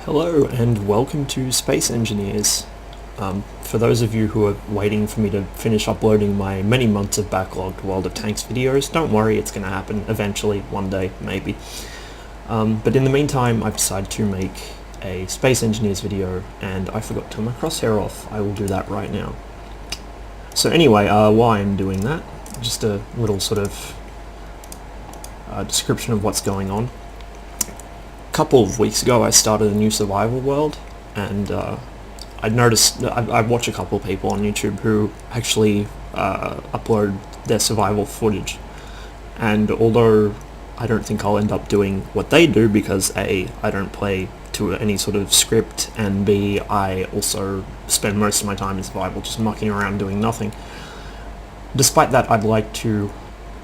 Hello and welcome to Space Engineers. For those of you who are waiting for me to finish uploading my many months of backlogged World of Tanks videos, don't worry, it's going to happen eventually, one day, maybe. But in the meantime, I've decided to make a Space Engineers video, and I forgot to turn my crosshair off. I will do that right now. So anyway, why I'm doing that, just a little sort of description of what's going on. Couple of weeks ago I started a new survival world, and I noticed I watch a couple of people on YouTube who actually upload their survival footage, and although I don't think I'll end up doing what they do because A, I don't play to any sort of script, and B, I also spend most of my time in survival just mucking around doing nothing. Despite that, I'd like to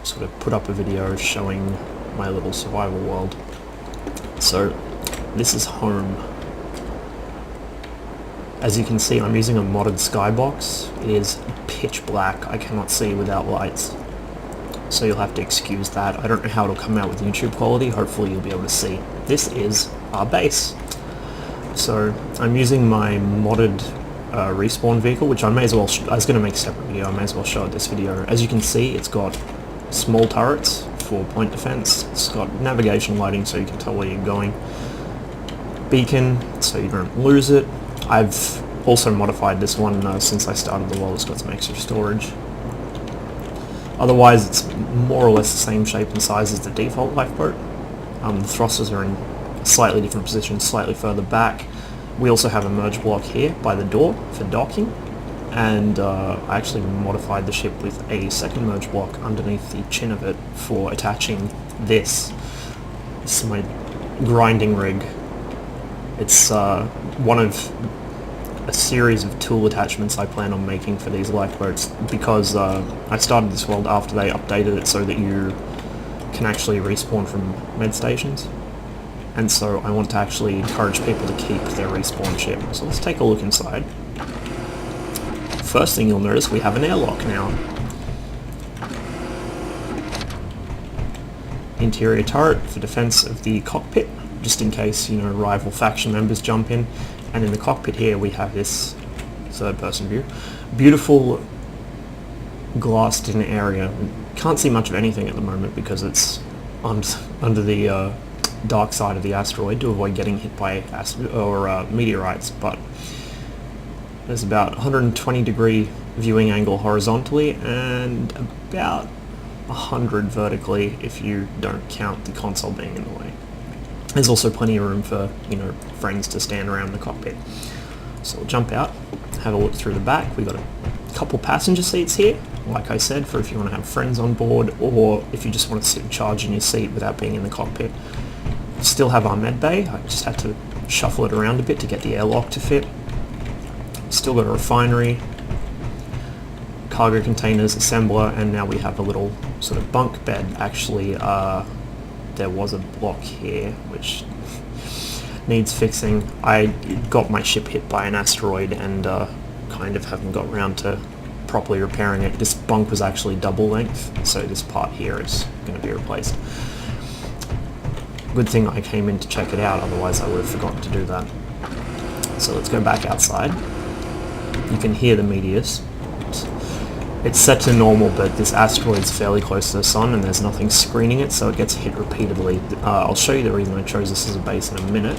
sort of put up a video showing my little survival world. So this is home. As you can see, I'm using a modded skybox. It is pitch black. I cannot see without lights, so you'll have to excuse that. I don't know how it'll come out with YouTube quality. Hopefully you'll be able to see. This is our base. So I'm using my modded respawn vehicle, which I may as well I was going to make a separate video. I may as well show it this video. As you can see, it's got small turrets for point defense. It's got navigation lighting so you can tell where you're going. Beacon so you don't lose it. I've also modified this one since I started the world. It's got some extra storage. Otherwise it's more or less the same shape and size as the default lifeboat. The thrusters are in a slightly different position, slightly further back. We also have a merge block here by the door for docking, and I actually modified the ship with a second merge block underneath the chin of it for attaching this. This is my grinding rig. It's one of a series of tool attachments I plan on making for these lifeboats, because I started this world after they updated it so that you can actually respawn from med stations, and so I want to actually encourage people to keep their respawn ship. So let's take a look inside. First thing you'll notice, we have an airlock now. Interior turret for defense of the cockpit, just in case, rival faction members jump in. And in the cockpit here we have this third-person view. Beautiful glassed-in area. Can't see much of anything at the moment because it's under the dark side of the asteroid to avoid getting hit by meteorites, but there's about 120 degree viewing angle horizontally and about 100 vertically if you don't count the console being in the way. There's also plenty of room for, friends to stand around the cockpit. So we'll jump out, have a look through the back. We've got a couple passenger seats here, like I said, for if you want to have friends on board, or if you just want to sit and charge in your seat without being in the cockpit. Still have our med bay. I just had to shuffle it around a bit to get the airlock to fit. Still got a refinery, cargo containers, assembler, and now we have a little sort of bunk bed. Actually, there was a block here which needs fixing. I got my ship hit by an asteroid and kind of haven't got around to properly repairing it. This bunk was actually double length, so this part here is going to be replaced. Good thing I came in to check it out, otherwise I would have forgotten to do that. So let's go back outside. You can hear the meteors. It's set to normal, but this asteroid's fairly close to the sun and there's nothing screening it, so it gets hit repeatedly. I'll show you the reason I chose this as a base in a minute.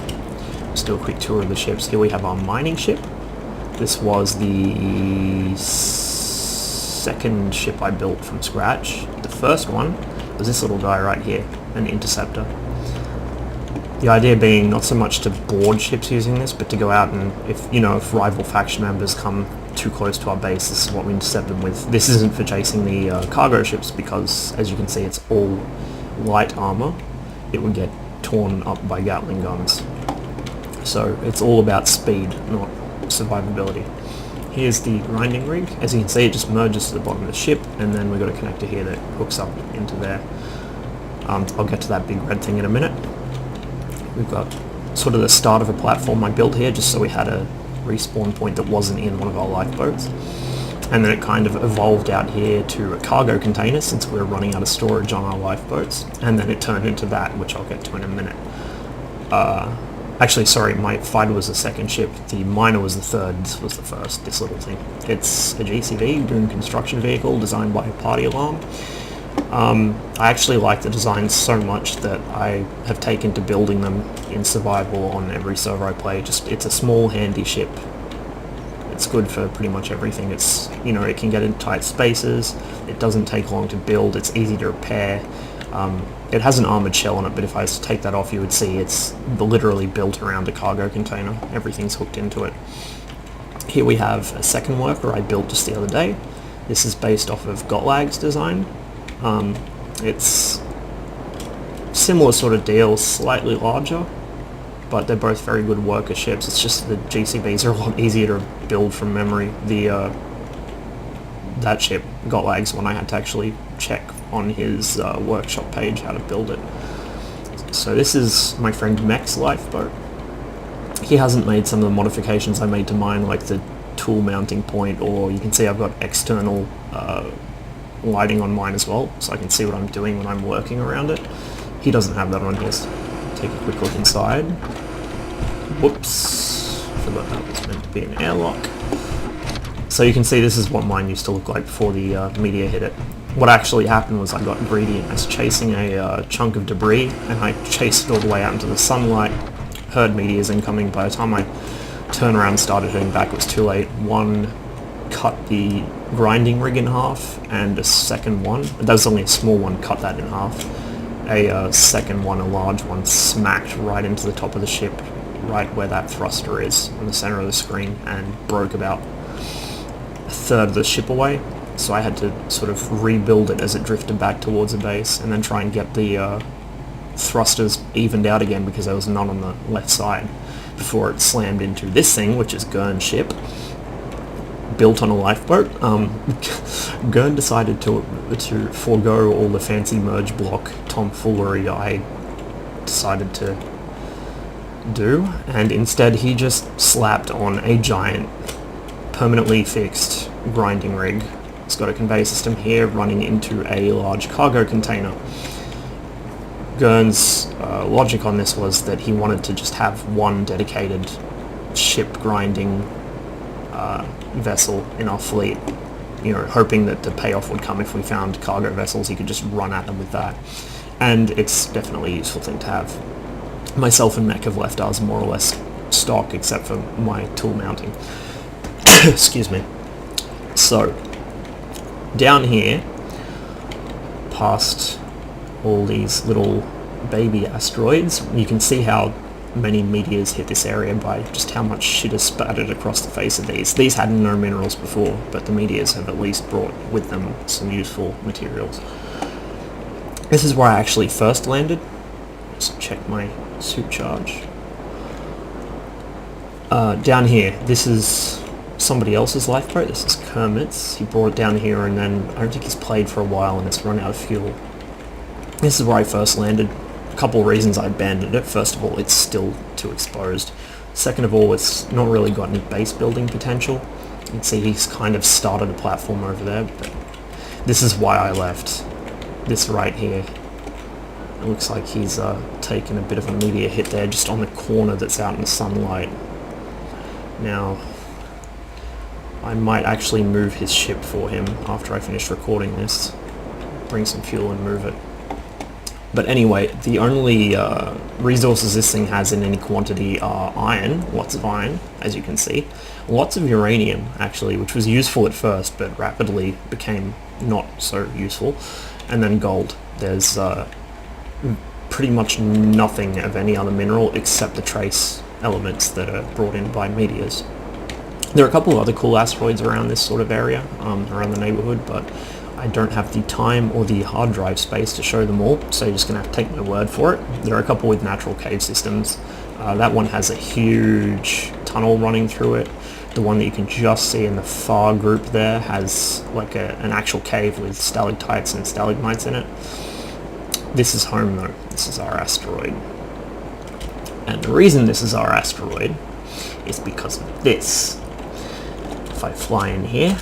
Let's do a quick tour of the ships. Here we have our mining ship. This was the second ship I built from scratch. The first one was this little guy right here, an interceptor. The idea being not so much to board ships using this, but to go out and, if rival faction members come too close to our base, this is what we intercept them with. This isn't for chasing the cargo ships because, as you can see, it's all light armor. It would get torn up by Gatling guns. So it's all about speed, not survivability. Here's the grinding rig. As you can see, it just merges to the bottom of the ship, and then we've got a connector here that hooks up into there. I'll get to that big red thing in a minute. We've got sort of the start of a platform I built here just so we had a respawn point that wasn't in one of our lifeboats, and then it kind of evolved out here to a cargo container since we were running out of storage on our lifeboats, and then it turned into that, which I'll get to in a minute. Actually, sorry, my fighter was the second ship, the miner was the third, this was the first, this little thing. It's a GCV, Goon Construction Vehicle, designed by Party Alarm. I actually like the designs so much that I have taken to building them in survival on every server I play. It's a small, handy ship. It's good for pretty much everything. It's, you know, it can get in tight spaces, it doesn't take long to build, it's easy to repair. It has an armoured shell on it, but if I was to take that off, you would see it's literally built around a cargo container. Everything's hooked into it. Here we have a second worker I built just the other day. This is based off of Gotlag's design. It's similar sort of deal, slightly larger, but they're both very good worker ships. It's just the GCVs are a lot easier to build from memory. That ship, Gotlag's one, I had to actually check on his workshop page how to build it. So this is my friend Mech's lifeboat. He hasn't made some of the modifications I made to mine, like the tool mounting point, or you can see I've got external lighting on mine as well, so I can see what I'm doing when I'm working around it. He doesn't have that on his. Take a quick look inside. Whoops, forgot that was meant to be an airlock. So you can see this is what mine used to look like before the meteor hit it. What actually happened was I got greedy and I was chasing a chunk of debris, and I chased it all the way out into the sunlight, heard meteors incoming. By the time I turned around and started heading back, it was too late. One cut the grinding rig in half, and a second one, that was only a small one, cut that in half. A second one, a large one, smacked right into the top of the ship, right where that thruster is, in the center of the screen, and broke about a third of the ship away. So I had to sort of rebuild it as it drifted back towards the base, and then try and get the thrusters evened out again, because there was none on the left side, before it slammed into this thing, which is Gurn's ship, built on a lifeboat. Gurn decided to forego all the fancy merge block tomfoolery I decided to do, and instead he just slapped on a giant, permanently fixed grinding rig. It's got a conveyor system here running into a large cargo container. Gurn's logic on this was that he wanted to just have one dedicated ship grinding vessel in our fleet, you know, hoping that the payoff would come if we found cargo vessels. He could just run at them with that, and it's definitely a useful thing to have. Myself and Mech have left ours more or less stock, except for my tool mounting. Excuse me. So down here, past all these little baby asteroids, you can see how many meteors hit this area by just how much shit is spattered across the face of these. These had no minerals before, but the meteors have at least brought with them some useful materials. This is where I actually first landed. Let's check my suit charge. Down here, this is somebody else's lifeboat. This is Kermit's. He brought it down here, and then I don't think he's played for a while and it's run out of fuel. This is where I first landed. A couple of reasons I abandoned it. First of all, it's still too exposed. Second of all, it's not really got any base building potential. You can see he's kind of started a platform over there, but this is why I left. This right here. It looks like he's taken a bit of a meteor hit there, just on the corner that's out in the sunlight. Now, I might actually move his ship for him after I finish recording this. Bring some fuel and move it. But anyway, the only resources this thing has in any quantity are iron, lots of iron, as you can see. Lots of uranium, actually, which was useful at first, but rapidly became not so useful. And then gold. There's pretty much nothing of any other mineral except the trace elements that are brought in by meteors. There are a couple of other cool asteroids around this sort of area, around the neighborhood, but I don't have the time or the hard drive space to show them all, so you're just going to have to take my word for it. There are a couple with natural cave systems. That one has a huge tunnel running through it. The one that you can just see in the far group there has like an actual cave with stalactites and stalagmites in it. This is home though. This is our asteroid. And the reason this is our asteroid is because of this. If I fly in here,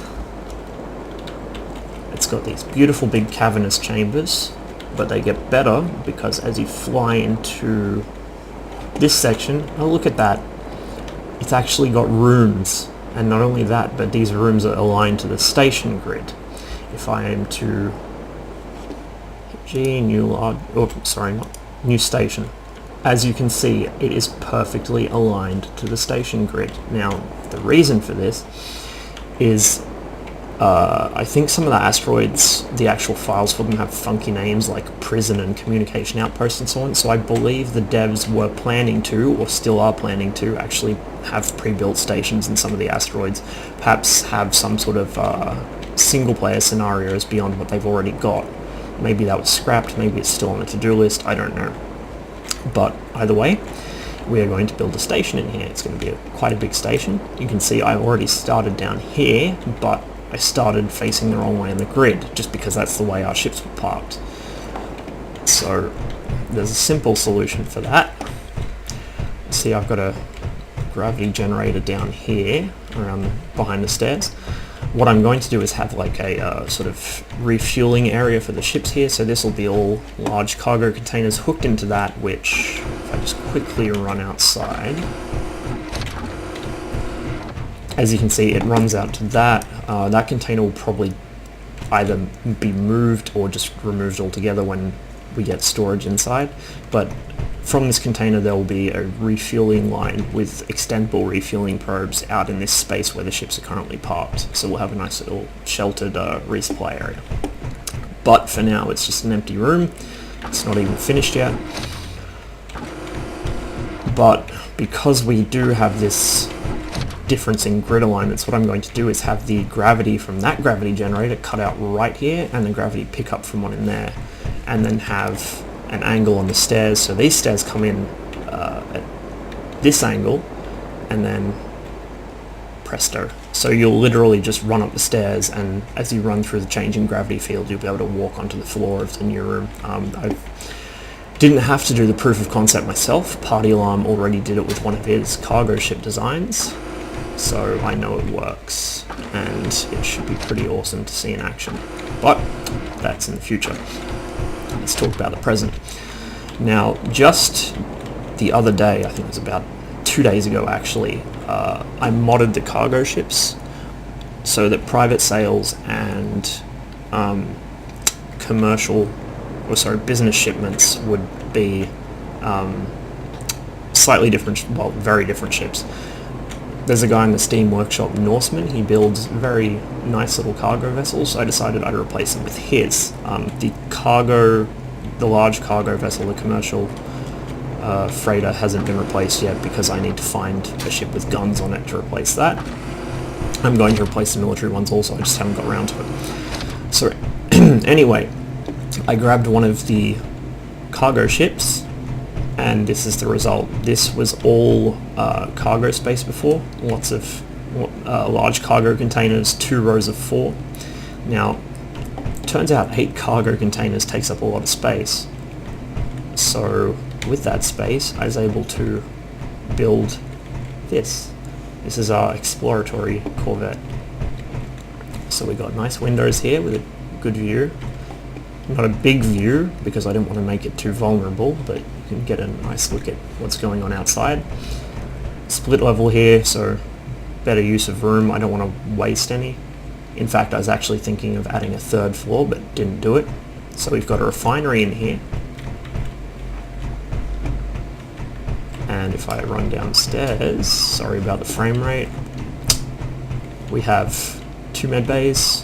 it's got these beautiful big cavernous chambers, but they get better because as you fly into this section, oh look at that, it's actually got rooms, and not only that, but these rooms are aligned to the station grid. If I am to G new large, oh sorry, not new station, as you can see, it is perfectly aligned to the station grid. Now, the reason for this is I think some of the asteroids, the actual files for them have funky names like prison and communication outpost and so on, so I believe the devs were planning to, or still are planning to, actually have pre-built stations in some of the asteroids, perhaps have some sort of single-player scenarios beyond what they've already got. Maybe that was scrapped, maybe it's still on the to-do list, I don't know. But either way, we are going to build a station in here. It's going to be quite a big station. You can see I already started down here, but I started facing the wrong way in the grid, just because that's the way our ships were parked. So there's a simple solution for that. See, I've got a gravity generator down here, around behind the stairs. What I'm going to do is have like a sort of refueling area for the ships here, so this will be all large cargo containers hooked into that, which, if I just quickly run outside, as you can see, it runs out to that. That container will probably either be moved or just removed altogether when we get storage inside, but from this container there will be a refueling line with extendable refueling probes out in this space where the ships are currently parked, so we'll have a nice little sheltered resupply area. But for now it's just an empty room, it's not even finished yet. But because we do have this difference in grid alignments, what I'm going to do is have the gravity from that gravity generator cut out right here and the gravity pick up from one in there, and then have an angle on the stairs, so these stairs come in at this angle, and then presto. So you'll literally just run up the stairs, and as you run through the changing gravity field, you'll be able to walk onto the floor of the new room. I didn't have to do the proof of concept myself. Party Alarm already did it with one of his cargo ship designs, so I know it works, and it should be pretty awesome to see in action. But that's in the future. Let's talk about the present. Now, just the other day, I think it was about 2 days ago actually, I modded the cargo ships so that private sales and business shipments would be slightly different, well, very different ships. There's a guy in the Steam workshop, Norseman, he builds very nice little cargo vessels, so I decided I'd replace them with his. The large cargo vessel, the commercial freighter, hasn't been replaced yet because I need to find a ship with guns on it to replace that. I'm going to replace the military ones also, I just haven't got around to it. So anyway, I grabbed one of the cargo ships, and this is the result. This was all cargo space before, lots of large cargo containers, 2 rows of 4. Now, turns out 8 cargo containers takes up a lot of space. So with that space, I was able to build this. This is our exploratory corvette. So we got nice windows here with a good view. Not a big view because I didn't want to make it too vulnerable, but you can get a nice look at what's going on outside. Split level here, so better use of room. I don't want to waste any. In fact, I was actually thinking of adding a 3rd floor, but didn't do it. So we've got a refinery in here. And if I run downstairs, sorry about the frame rate, we have 2 med bays,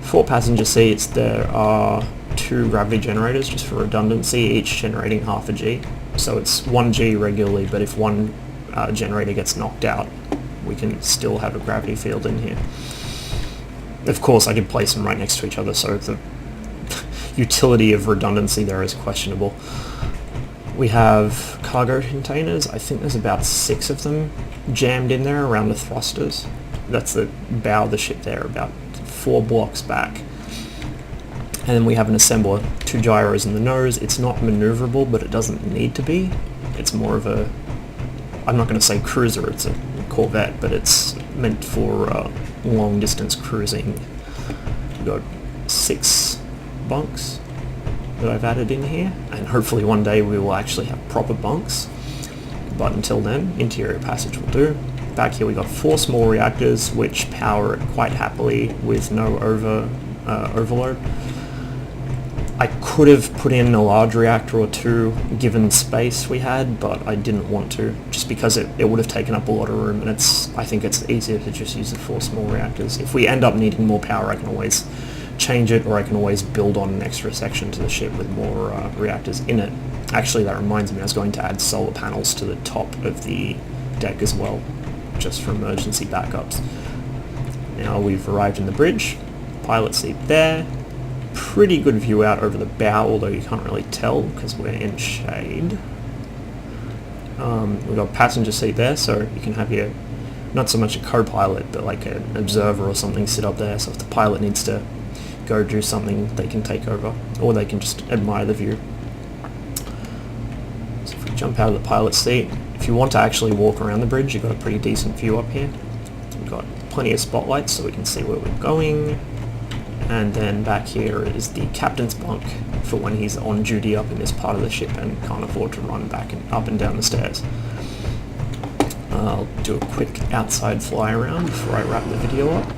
4 passenger seats. There are 2 gravity generators, just for redundancy, each generating half a G. So it's 1 G regularly, but if one generator gets knocked out, we can still have a gravity field in here. Of course, I could place them right next to each other, so the utility of redundancy there is questionable. We have cargo containers. I think there's about 6 of them jammed in there around the thrusters. That's the bow of the ship there, about 4 blocks back. And then we have an assembler, 2 gyros in the nose. It's not maneuverable, but it doesn't need to be. It's more of a, I'm not going to say cruiser, it's a corvette, but it's meant for long distance cruising. We've got 6 bunks that I've added in here, and hopefully one day we will actually have proper bunks. but until then, interior passage will do. Back here we got 4 small reactors which power it quite happily with no overload. I could have put in a large reactor or 2 given the space we had, but I didn't want to, just because it would have taken up a lot of room, and I think it's easier to just use the 4 small reactors. If we end up needing more power, I can always change it, or I can always build on an extra section to the ship with more reactors in it. Actually, that reminds me, I was going to add solar panels to the top of the deck as well, just for emergency backups. Now we've arrived in the bridge, pilot seat there. Pretty good view out over the bow, although you can't really tell because we're in shade. We've got passenger seat there, so you can have your, not so much a co-pilot, but like an observer or something sit up there, so if the pilot needs to go do something, they can take over, or they can just admire the view. So if we jump out of the pilot seat, if you want to actually walk around the bridge, you've got a pretty decent view up here. We've got plenty of spotlights so we can see where we're going. And then back here is the captain's bunk for when he's on duty up in this part of the ship and can't afford to run back and up and down the stairs. I'll do a quick outside fly around before I wrap the video up.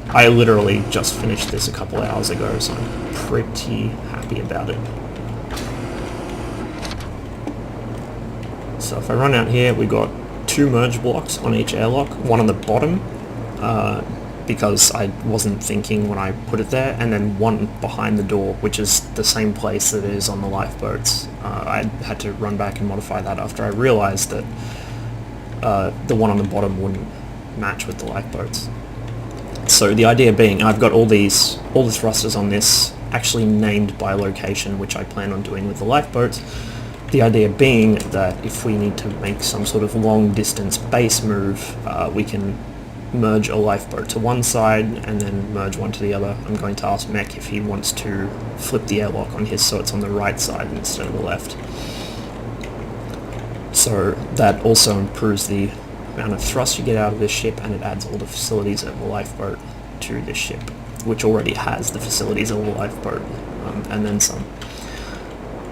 I literally just finished this a couple hours ago, so I'm pretty happy about it. So if I run out here, we've got 2 merge blocks on each airlock, one on the bottom, because I wasn't thinking when I put it there, and then one behind the door, which is the same place that it is on the lifeboats. I had to run back and modify that after I realized that the one on the bottom wouldn't match with the lifeboats. So the idea being, I've got all the thrusters on this actually named by location, which I plan on doing with the lifeboats. The idea being that if we need to make some sort of long distance base move, we can merge a lifeboat to one side and then merge one to the other. I'm going to ask Mech if he wants to flip the airlock on his so it's on the right side instead of the left. So that also improves the amount of thrust you get out of this ship, and it adds all the facilities of the lifeboat to this ship, which already has the facilities of the lifeboat, and then some.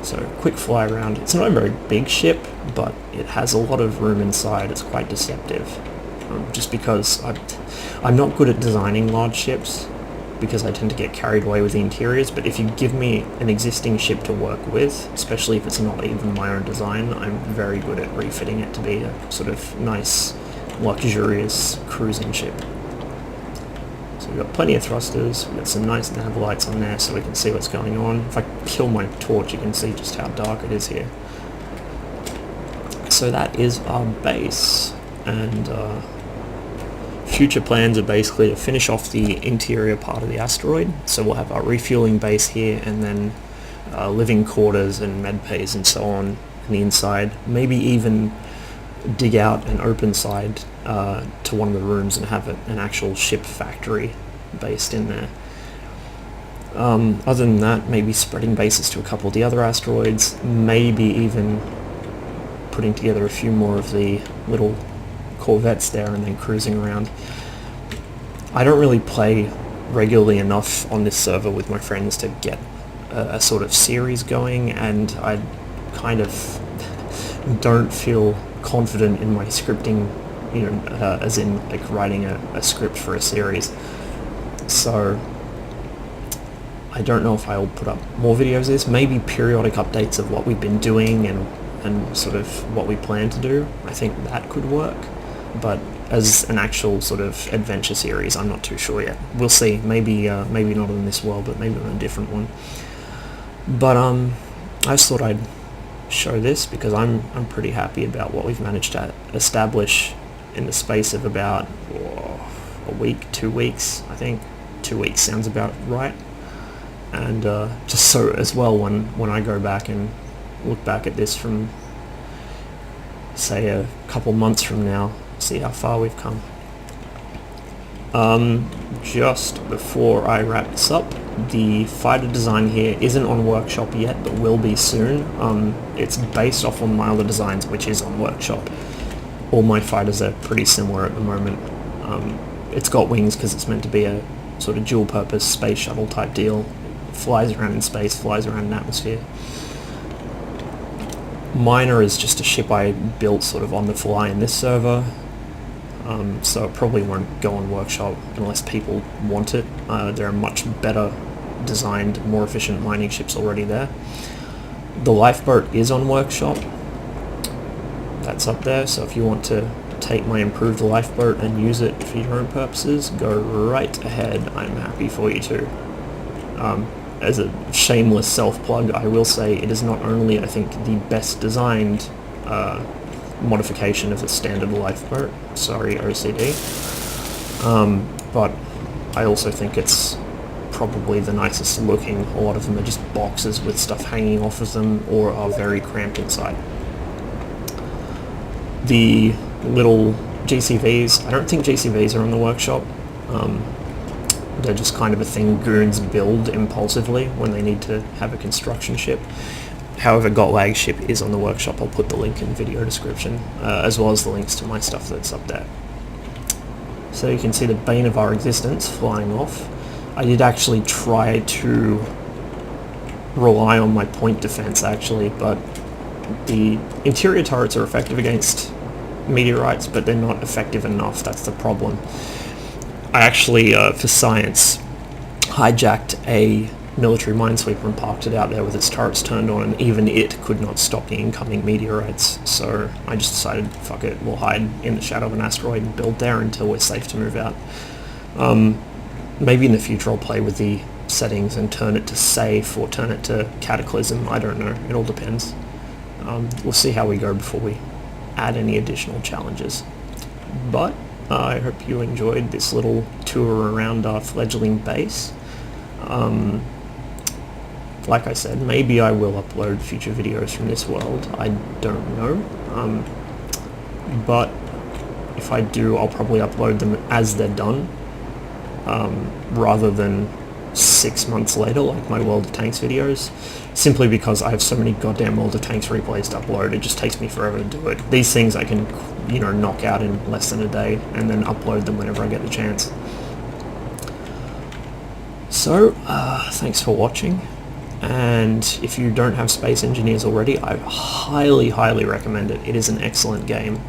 So quick fly around. It's not a very big ship, but it has a lot of room inside. It's quite deceptive. Just because I'm not good at designing large ships, because I tend to get carried away with the interiors, but if you give me an existing ship to work with, especially if it's not even my own design, I'm very good at refitting it to be a sort of nice, luxurious cruising ship. So we've got plenty of thrusters, we've got some nice nav lights on there so we can see what's going on. If I kill my torch, you can see just how dark it is here. So that is our base, and future plans are basically to finish off the interior part of the asteroid. So we'll have our refueling base here, and then living quarters and med bays and so on on the inside. Maybe even dig out an open side to one of the rooms and have an actual ship factory based in there. Other than that, maybe spreading bases to a couple of the other asteroids, maybe even putting together a few more of the little corvettes there and then cruising around. I don't really play regularly enough on this server with my friends to get a sort of series going, and I kind of don't feel confident in my scripting, as in like writing a script for a series. So I don't know if I'll put up more videos of this, maybe periodic updates of what we've been doing and sort of what we plan to do. I think that could work, but as an actual sort of adventure series, I'm not too sure yet. We'll see. Maybe not in this world, but maybe on a different one. But I just thought I'd show this because I'm pretty happy about what we've managed to establish in the space of about a week, 2 weeks. I think 2 weeks sounds about right. And just so as well, when I go back and look back at this from, say, a couple months from now, see how far we've come. Just before I wrap this up, the fighter design here isn't on Workshop yet, but will be soon. It's based off on Miler Designs, which is on Workshop. All my fighters are pretty similar at the moment. It's got wings because it's meant to be a sort of dual-purpose space shuttle type deal. Flies around in space, flies around in atmosphere. Miner is just a ship I built sort of on the fly in this server, so it probably won't go on Workshop unless people want it. There are much better designed, more efficient mining ships already there. The lifeboat is on Workshop. That's up there, so if you want to take my improved lifeboat and use it for your own purposes, go right ahead. I'm happy for you to. As a shameless self-plug, I will say it is not only, I think, the best designed modification of the standard lifeboat, sorry OCD, but I also think it's probably the nicest looking. A lot of them are just boxes with stuff hanging off of them or are very cramped inside. The little GCVs, I don't think GCVs are on the Workshop. They're just kind of a thing goons build impulsively when they need to have a construction ship. However, Gotlag ship is on the Workshop. I'll put the link in the video description, as well as the links to my stuff that's up there. So you can see the bane of our existence flying off. I did actually try to rely on my point defense actually, but the interior turrets are effective against meteorites, but they're not effective enough. That's the problem. I actually, for science, hijacked a military minesweeper and parked it out there with its turrets turned on, and even it could not stop the incoming meteorites. So I just decided, fuck it, we'll hide in the shadow of an asteroid and build there until we're safe to move out. Maybe in the future I'll play with the settings and turn it to safe or turn it to cataclysm. I don't know. It all depends. We'll see how we go before we add any additional challenges. But I hope you enjoyed this little tour around our fledgling base. Like I said, maybe I will upload future videos from this world. I don't know. But if I do, I'll probably upload them as they're done, rather than 6 months later like my World of Tanks videos, simply because I have so many goddamn World of Tanks replays to upload. It just takes me forever to do it. These things I can, you know, knock out in less than a day and then upload them whenever I get the chance. So, thanks for watching, and if you don't have Space Engineers already, I highly, highly recommend it. It is an excellent game.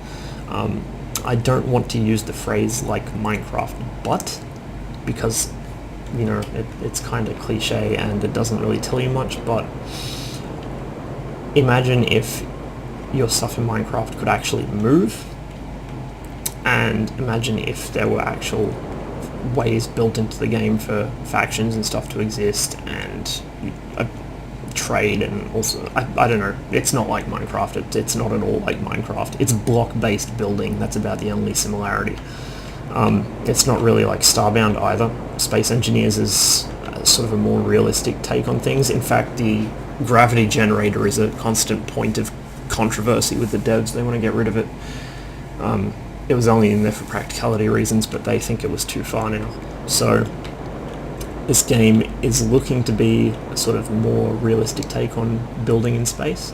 I don't want to use the phrase like Minecraft, but because, you know, it's kind of cliche and it doesn't really tell you much, but imagine if your stuff in Minecraft could actually move, and imagine if there were actual ways built into the game for factions and stuff to exist, and trade, and also, I don't know, it's not like Minecraft, it's not at all like Minecraft. It's block-based building, that's about the only similarity. It's not really like Starbound either. Space Engineers is sort of a more realistic take on things. In fact, the gravity generator is a constant point of controversy with the devs. They want to get rid of it. It was only in there for practicality reasons, but they think it was too far now. So this game is looking to be a sort of more realistic take on building in space,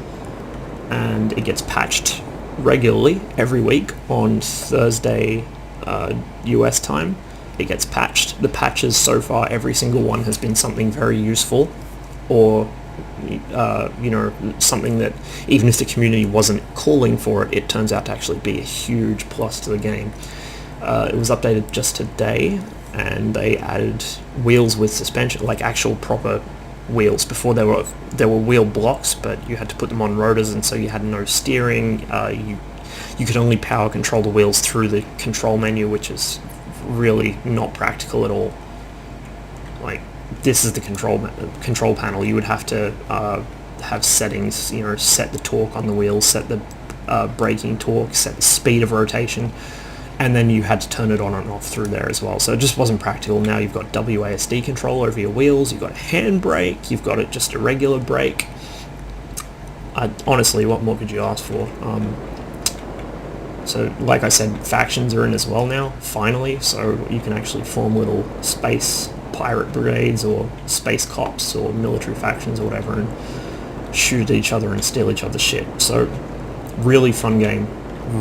and it gets patched regularly every week on Thursday US time. It gets patched. The patches so far, every single one has been something very useful, or you know, something that even if the community wasn't calling for it, it turns out to actually be a huge plus to the game. It was updated just today, and they added wheels with suspension, like actual proper wheels. Before there were wheel blocks, but you had to put them on rotors, and so you had no steering. You could only power control the wheels through the control menu, which is really not practical at all. Like, this is the control panel. You would have to have settings, you know, set the torque on the wheels, set the braking torque, set the speed of rotation, and then you had to turn it on and off through there as well. So it just wasn't practical. Now you've got WASD control over your wheels, you've got a handbrake, you've got just a regular brake. Honestly, what more could you ask for? So, like I said, factions are in as well now, finally, so you can actually form little space pirate brigades or space cops or military factions or whatever and shoot at each other and steal each other's shit. So, really fun game,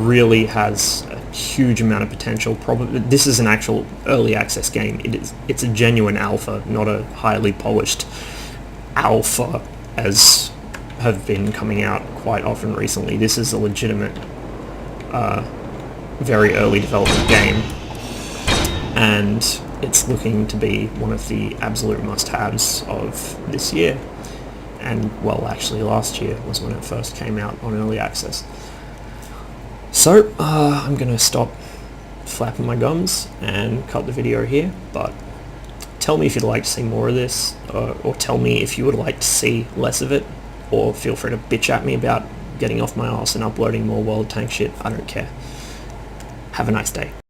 really has a huge amount of potential. Probably this is an actual early access game. It's a genuine alpha, not a highly polished alpha, as have been coming out quite often recently. This is a legitimate, very early development game, and it's looking to be one of the absolute must-haves of this year. And, well, actually last year was when it first came out on early access. So, I'm going to stop flapping my gums and cut the video here, but tell me if you'd like to see more of this, or tell me if you would like to see less of it, or feel free to bitch at me about getting off my ass and uploading more World of Tanks shit. I don't care. Have a nice day.